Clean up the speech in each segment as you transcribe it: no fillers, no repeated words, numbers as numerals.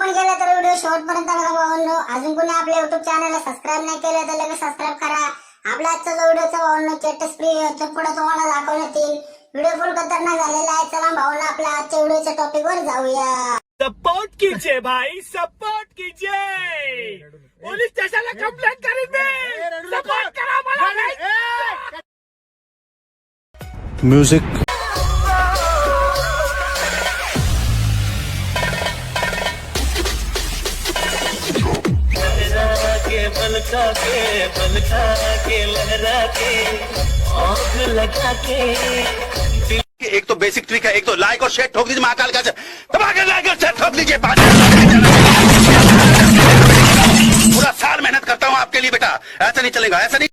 Open केला तर video शेवटपर्यंत बघा भावांनो. अजून कोणी आपल्या YouTube चॅनलला सबस्क्राइब नाही केलं तर लगेच सबस्क्राइब करा. आपला आजचा जो व्हिडिओचा भावांनो चेटस फ्री पुढे तुम्हाला दाखवण्यात येईल. व्हिडिओ फुल खतरनाक झालेला आहे. चला भावांनो आपल्या आजच्या व्हिडिओच्या टॉपिक वर जाऊया. सपोर्ट कीजिए भाई, सपोर्ट कीजिए. पुलिस स्टेशनला कंप्लेंट करीन मी. सपोर्ट करा मला नाही. म्यूजिक लहरा के आग लगा के. एक तो बेसिक ट्रिक है, एक तो लाइक और शेयर ठोक दीजिए महाकाल का लाइक और शेयर ठोक दीजिए. पूरा साल मेहनत करता हूँ आपके लिए बेटा, ऐसा नहीं चलेगा, ऐसा नहीं.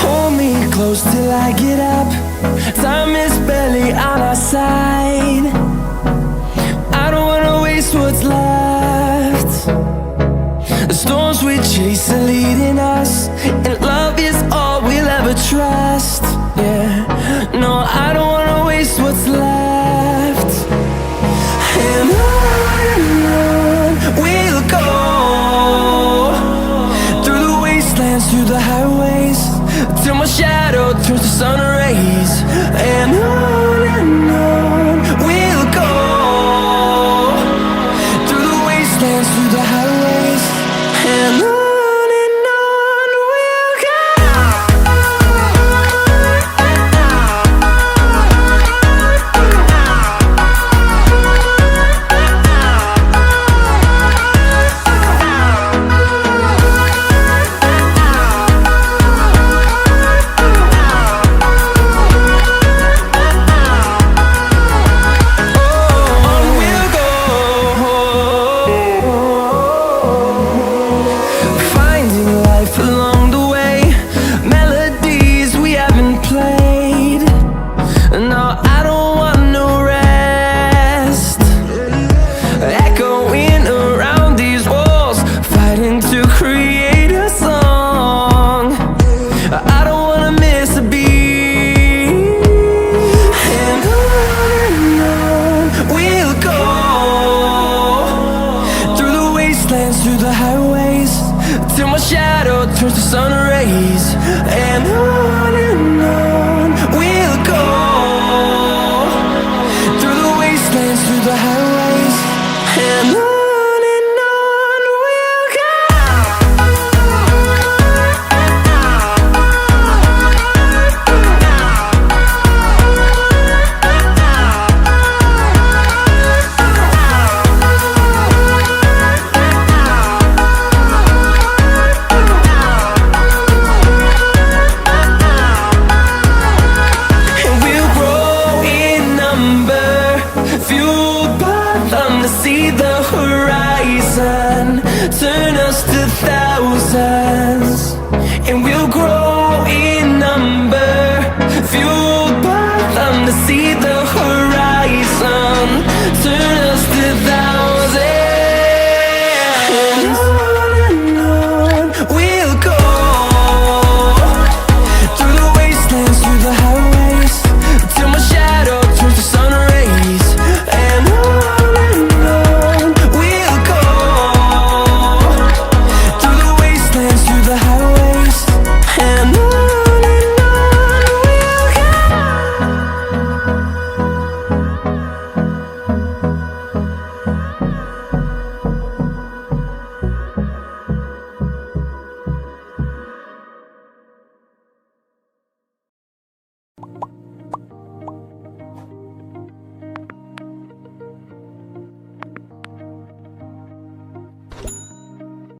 Hold me close till I get up. Time is barely on our side. I don't wanna waste what's left. The storms we chase are leading us, and love is all we'll ever trust. Yeah, no, I don't wanna waste what's left. And on we'll go, through the wastelands, through the highways, till my shadow turns to sun rays. And on we'll go, through the wastelands, through the highways. And on we'll go. Along the way, melodies we haven't played. No, I don't want no rest. Echoing around these walls, fighting to create a song. I don't wanna miss a beat. And on we'll go, through the wastelands, through the highways, till my shadow turns to sun rays. And on